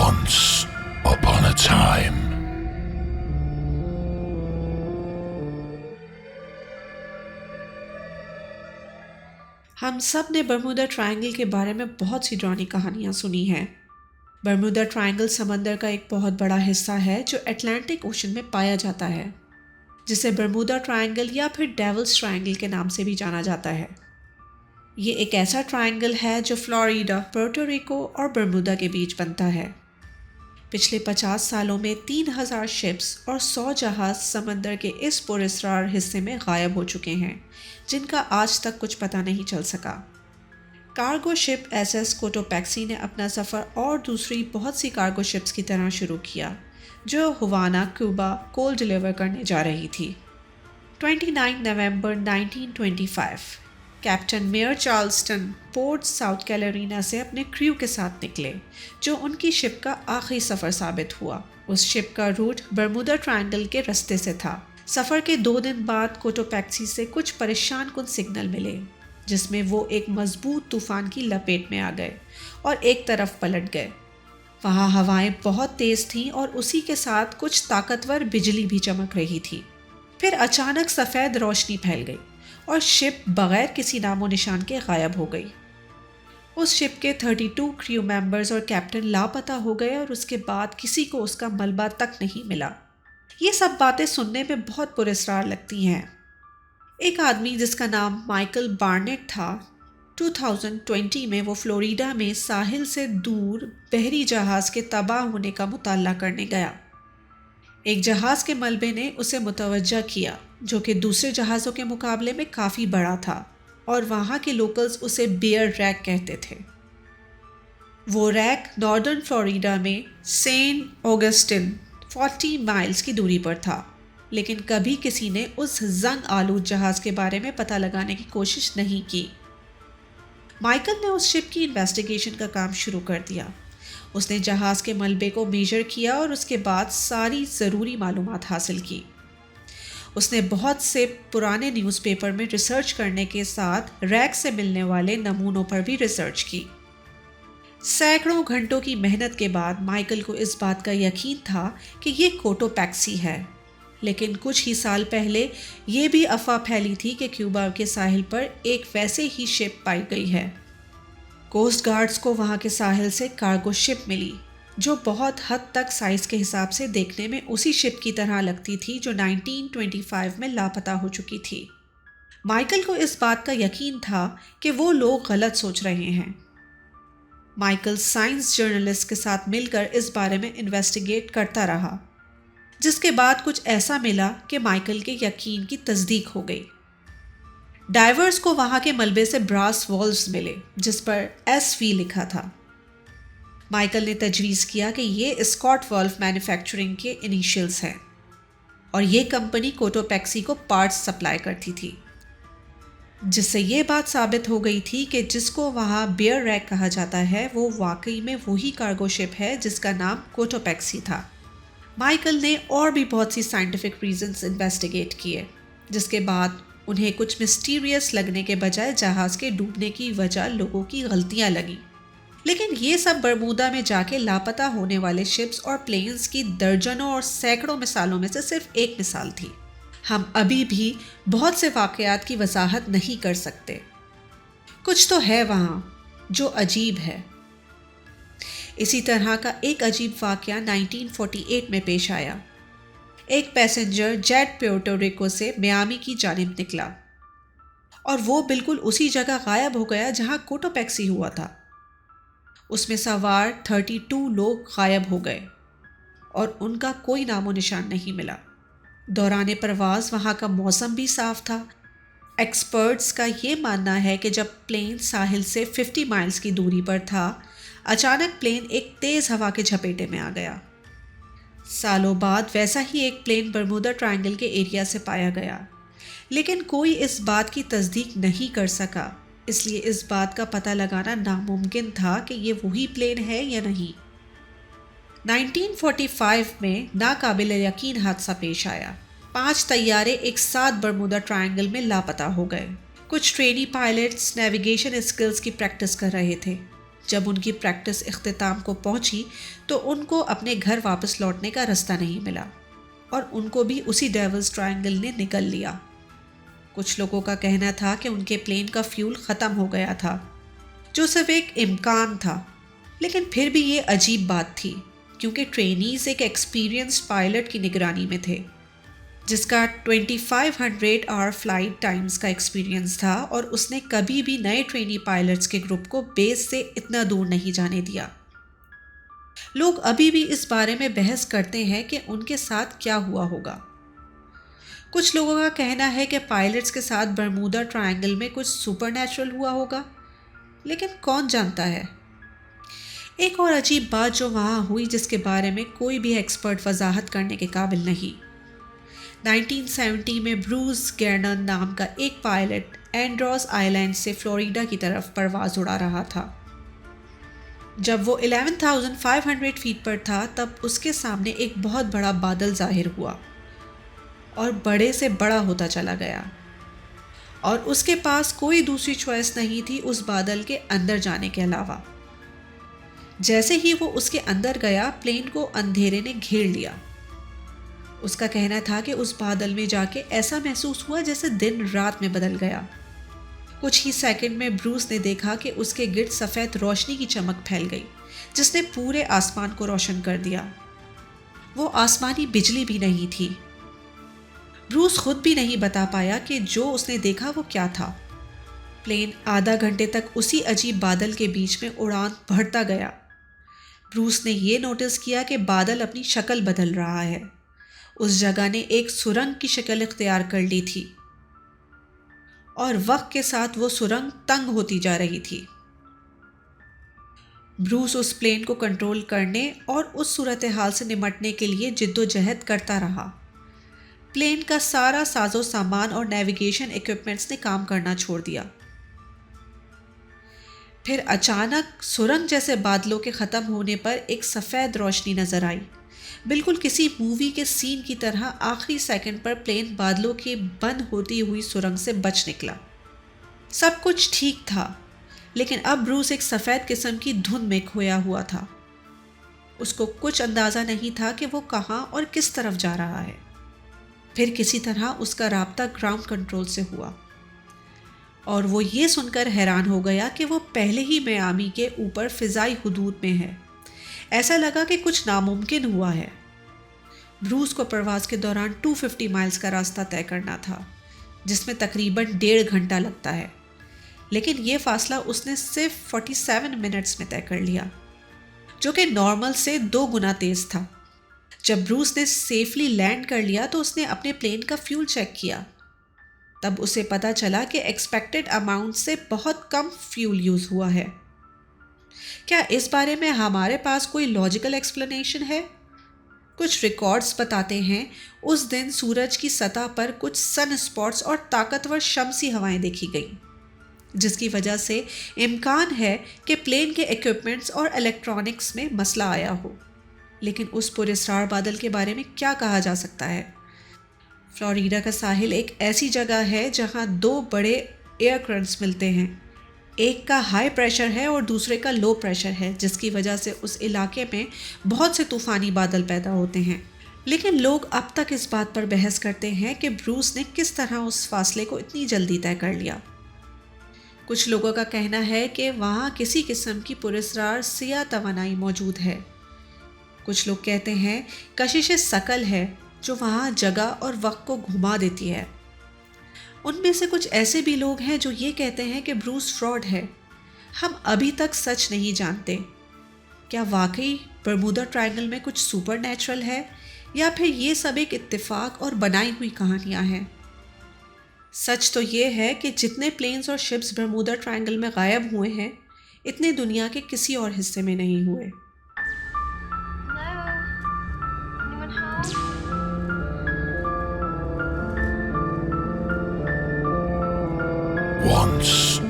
Once upon a time. ہم سب نے Bermuda triangle کے بارے میں بہت سی ڈراؤنی کہانیاں سنی ہیں۔ برمودا ٹرائنگل سمندر کا ایک بہت بڑا حصہ ہے جو اٹلانٹک اوشن میں پایا جاتا ہے، جسے برمودا ٹرائنگل یا پھر ڈیولز ٹرائنگل کے نام سے بھی جانا جاتا ہے۔ یہ ایک ایسا ٹرائنگل ہے جو فلوریڈا، پورٹو ریکو اور برمودا کے بیچ بنتا ہے۔ پچھلے 50 سالوں میں 3000 شپس اور 100 جہاز سمندر کے اس پراسرار حصے میں غائب ہو چکے ہیں، جن کا آج تک کچھ پتہ نہیں چل سکا۔ کارگو شپ ایس ایس کوٹوپیکسی نے اپنا سفر اور دوسری بہت سی کارگو شپس کی طرح شروع کیا جو ہوانا، کیوبا کول ڈیلیور کرنے جا رہی تھی۔ 29 نومبر 1925 captain Meyer Charleston port South Carolina سے اپنے کریو کے ساتھ نکلے، جو ان کی شپ کا آخری سفر ثابت ہوا۔ اس شپ کا روٹ برمودا ٹرائنگل کے رستے سے تھا۔ سفر کے 2 دن بعد کوٹوپیکسی سے کچھ پریشان کن سگنل ملے، جس میں وہ ایک مضبوط طوفان کی لپیٹ میں آ گئے اور ایک طرف پلٹ گئے۔ وہاں ہوائیں بہت تیز تھیں اور اسی کے ساتھ کچھ طاقتور بجلی بھی چمک رہی تھی۔ پھر اچانک سفید روشنی پھیل گئی اور شپ بغیر کسی نام و نشان کے غائب ہو گئی۔ اس شپ کے 32 کریو ممبرز اور کیپٹن لاپتہ ہو گئے اور اس کے بعد کسی کو اس کا ملبہ تک نہیں ملا۔ یہ سب باتیں سننے میں بہت پراسرار لگتی ہیں۔ ایک آدمی جس کا نام مائیکل بارنیٹ تھا، 2020 میں وہ فلوریڈا میں ساحل سے دور بحری جہاز کے تباہ ہونے کا مطالعہ کرنے گیا۔ ایک جہاز کے ملبے نے اسے متوجہ کیا، جو کہ دوسرے جہازوں کے مقابلے میں کافی بڑا تھا، اور وہاں کے لوکلز اسے بیئر ریک کہتے تھے۔ وہ ریک ناردرن فلوریڈا میں سینٹ آگسٹن 40 مائلز کی دوری پر تھا، لیکن کبھی کسی نے اس زنگ آلود جہاز کے بارے میں پتہ لگانے کی کوشش نہیں کی۔ مائیکل نے اس شپ کی انویسٹیگیشن کا کام شروع کر دیا۔ اس نے جہاز کے ملبے کو میجر کیا اور اس کے بعد ساری ضروری معلومات حاصل کی۔ اس نے بہت سے پرانے نیوز پیپر میں ریسرچ کرنے کے ساتھ ریک سے ملنے والے نمونوں پر بھی ریسرچ کی۔ سینکڑوں گھنٹوں کی محنت کے بعد مائیکل کو اس بات کا یقین تھا کہ یہ کوٹوپیکسی ہے، لیکن کچھ ہی سال پہلے یہ بھی افواہ پھیلی تھی کہ کیوبا کے ساحل پر ایک ویسے ہی شپ پائی گئی ہے۔ کوسٹ گارڈز کو وہاں کے ساحل سے کارگو شپ ملی، جو بہت حد تک سائز کے حساب سے دیکھنے میں اسی شپ کی طرح لگتی تھی جو 1925 میں لاپتہ ہو چکی تھی۔ مائیکل کو اس بات کا یقین تھا کہ وہ لوگ غلط سوچ رہے ہیں۔ مائیکل سائنس جرنلسٹ کے ساتھ مل کر اس بارے میں انویسٹیگیٹ کرتا رہا، جس کے بعد کچھ ایسا ملا کہ مائیکل کے یقین کی تصدیق ہو گئی۔ ڈائیورز کو وہاں کے ملبے سے براس والوز ملے جس پر SV لکھا تھا۔ مائیکل نے تجویز کیا کہ یہ اسکاٹ والو مینوفیکچرنگ کے انیشیلز ہیں، اور یہ کمپنی کوٹوپیکسی کو پارٹس سپلائی کرتی تھی، جس سے یہ بات ثابت ہو گئی تھی کہ جس کو وہاں بیئر ریک کہا جاتا ہے وہ واقعی میں وہی کارگو شپ ہے جس کا نام کوٹوپیکسی تھا۔ مائیکل نے اور بھی بہت سی سائنٹیفک ریزنز انویسٹیگیٹ کیے، جس کے بعد انہیں کچھ مسٹیریس لگنے کے بجائے جہاز کے ڈوبنے کی وجہ لوگوں کی غلطیاں لگیں۔ لیکن یہ سب برمودا میں جا کے لاپتہ ہونے والے شپس اور پلینز کی درجنوں اور سینکڑوں مثالوں میں سے صرف ایک مثال تھی۔ ہم ابھی بھی بہت سے واقعات کی وضاحت نہیں کر سکتے۔ کچھ تو ہے وہاں جو عجیب ہے۔ اسی طرح کا ایک عجیب واقعہ 1948 میں پیش آیا۔ ایک پیسنجر جیٹ پیورٹو ریکو سے میامی کی جانب نکلا، اور وہ بالکل اسی جگہ غائب ہو گیا جہاں کوٹوپیکسی ہوا تھا۔ اس میں سوار 32 لوگ غائب ہو گئے اور ان کا کوئی نام و نشان نہیں ملا۔ دوران پرواز وہاں کا موسم بھی صاف تھا۔ ایکسپرٹس کا یہ ماننا ہے کہ جب پلین ساحل سے 50 مائلز کی دوری پر تھا، اچانک پلین ایک تیز ہوا کے جھپیٹے میں آ گیا۔ سالوں بعد ویسا ہی ایک پلین برمودا ٹرائنگل کے ایریا سے پایا گیا، لیکن کوئی اس بات کی تصدیق نہیں کر سکا، اس لیے اس بات کا پتہ لگانا ناممکن تھا کہ یہ وہی پلین ہے یا نہیں۔ 1945 میں ناقابل یقین حادثہ پیش آیا۔ 5 طیارے ایک ساتھ برمودا ٹرائنگل میں لاپتہ ہو گئے۔ کچھ ٹرینی پائلٹس نیویگیشن اسکلز کی پریکٹس کر رہے تھے جب ان کی پریکٹس اختتام کو پہنچی تو ان کو اپنے گھر واپس لوٹنے کا راستہ نہیں ملا اور ان کو بھی اسی ڈیولز ٹرائنگل نے نگل لیا۔ کچھ لوگوں کا کہنا تھا کہ ان کے پلین کا فیول ختم ہو گیا تھا، جو صرف ایک امکان تھا، لیکن پھر بھی یہ عجیب بات تھی کیونکہ ٹرینیز ایک ایکسپیرینسڈ پائلٹ کی نگرانی میں تھے جس کا 2500 آور فلائٹ ٹائمز کا ایکسپیرینس تھا، اور اس نے کبھی بھی نئے ٹرینی پائلٹس کے گروپ کو بیس سے اتنا دور نہیں جانے دیا۔ لوگ ابھی بھی اس بارے میں بحث کرتے ہیں کہ ان کے ساتھ کیا ہوا ہوگا۔ کچھ لوگوں کا کہنا ہے کہ پائلٹس کے ساتھ برمودا ٹرائنگل میں کچھ سپر نیچرل ہوا ہوگا، لیکن کون جانتا ہے۔ ایک اور عجیب بات جو وہاں ہوئی جس کے بارے میں کوئی بھی ایکسپرٹ وضاحت کرنے کے قابل نہیں۔ 1970 میں بروس گیرنن نام کا ایک پائلٹ اینڈروس آئی لینڈ سے فلوریڈا کی طرف پرواز اڑا رہا تھا۔ جب وہ 11,500 فیٹ پر تھا تب اس کے سامنے ایک بہت بڑا بادل ظاہر ہوا اور بڑے سے بڑا ہوتا چلا گیا، اور اس کے پاس کوئی دوسری چوائس نہیں تھی اس بادل کے اندر جانے کے علاوہ۔ جیسے ہی وہ اس کے اندر گیا، پلین کو اندھیرے نے گھیر لیا۔ اس کا کہنا تھا کہ اس بادل میں جا کے ایسا محسوس ہوا جیسے دن رات میں بدل گیا۔ کچھ ہی سیکنڈ میں بروس نے دیکھا کہ اس کے گرد سفید روشنی کی چمک پھیل گئی جس نے پورے آسمان کو روشن کر دیا۔ وہ آسمانی بجلی بھی نہیں تھی۔ بروس خود بھی نہیں بتا پایا کہ جو اس نے دیکھا وہ کیا تھا۔ پلین آدھا گھنٹے تک اسی عجیب بادل کے بیچ میں اڑان بھرتا گیا۔ بروس نے یہ نوٹس کیا کہ بادل اپنی شکل بدل رہا ہے۔ اس جگہ نے ایک سرنگ کی شکل اختیار کر لی تھی اور وقت کے ساتھ وہ سرنگ تنگ ہوتی جا رہی تھی۔ بروس اس پلین کو کنٹرول کرنے اور اس صورتحال سے نمٹنے کے لیے جد و جہد کرتا رہا۔ پلین کا سارا ساز و سامان اور نیویگیشن ایکوپمنٹس نے کام کرنا چھوڑ دیا۔ پھر اچانک سرنگ جیسے بادلوں کے ختم ہونے پر ایک سفید روشنی نظر آئی، بالکل کسی مووی کے سین کی طرح۔ آخری سیکنڈ پر پلین بادلوں کی بند ہوتی ہوئی سرنگ سے بچ نکلا۔ سب کچھ ٹھیک تھا، لیکن اب بروس ایک سفید قسم کی دھند میں کھویا ہوا تھا۔ اس کو کچھ اندازہ نہیں تھا کہ وہ کہاں اور کس طرف جا رہا ہے۔ پھر کسی طرح اس کا رابطہ گراؤنڈ کنٹرول سے ہوا، اور وہ یہ سن کر حیران ہو گیا کہ وہ پہلے ہی میامی کے اوپر فضائی حدود میں ہے۔ ایسا لگا کہ کچھ ناممکن ہوا ہے۔ بروس کو پرواز کے دوران 250 مائلز کا راستہ طے کرنا تھا، جس میں تقریباً 1.5 گھنٹہ لگتا ہے، لیکن یہ فاصلہ اس نے صرف 47 منٹس میں طے کر لیا، جو کہ نارمل سے 2 گنا تیز تھا۔ جب بروس نے سیفلی لینڈ کر لیا تو اس نے اپنے پلین کا فیول چیک کیا۔ تب اسے پتا چلا کہ ایکسپیکٹڈ اماؤنٹ سے بہت کم فیول یوز ہوا ہے۔ کیا اس بارے میں ہمارے پاس کوئی لاجیکل ایکسپلینیشن ہے؟ کچھ ریکارڈز بتاتے ہیں اس دن سورج کی سطح پر کچھ سن اسپاٹس اور طاقتور شمسی ہوائیں دیکھی گئیں، جس کی وجہ سے امکان ہے کہ پلین کے ایکوپمنٹس اور الیکٹرانکس میں مسئلہ آیا ہو۔ لیکن اس پراسرار بادل کے بارے میں کیا کہا جا سکتا ہے؟ فلوریڈا کا ساحل ایک ایسی جگہ ہے جہاں 2 بڑے ایئر کرنٹس ملتے ہیں۔ ایک کا ہائی پریشر ہے اور دوسرے کا لو پریشر ہے، جس کی وجہ سے اس علاقے میں بہت سے طوفانی بادل پیدا ہوتے ہیں۔ لیکن لوگ اب تک اس بات پر بحث کرتے ہیں کہ بروس نے کس طرح اس فاصلے کو اتنی جلدی طے کر لیا۔ کچھ لوگوں کا کہنا ہے کہ وہاں کسی قسم کی پراسرار سیاہ توانائی موجود ہے۔ کچھ لوگ کہتے ہیں کشش ثقل ہے جو وہاں جگہ اور وقت کو گھما دیتی ہے۔ ان میں سے کچھ ایسے بھی لوگ ہیں جو یہ کہتے ہیں کہ بروس فراڈ ہے۔ ہم ابھی تک سچ نہیں جانتے۔ کیا واقعی برمودا ٹرائنگل میں کچھ سپر نیچرل ہے، یا پھر یہ سب ایک اتفاق اور بنائی ہوئی کہانیاں ہیں؟ سچ تو یہ ہے کہ جتنے پلینز اور شپس برمودا ٹرائنگل میں غائب ہوئے ہیں، اتنے دنیا کے کسی اور حصے میں نہیں ہوئے۔ Once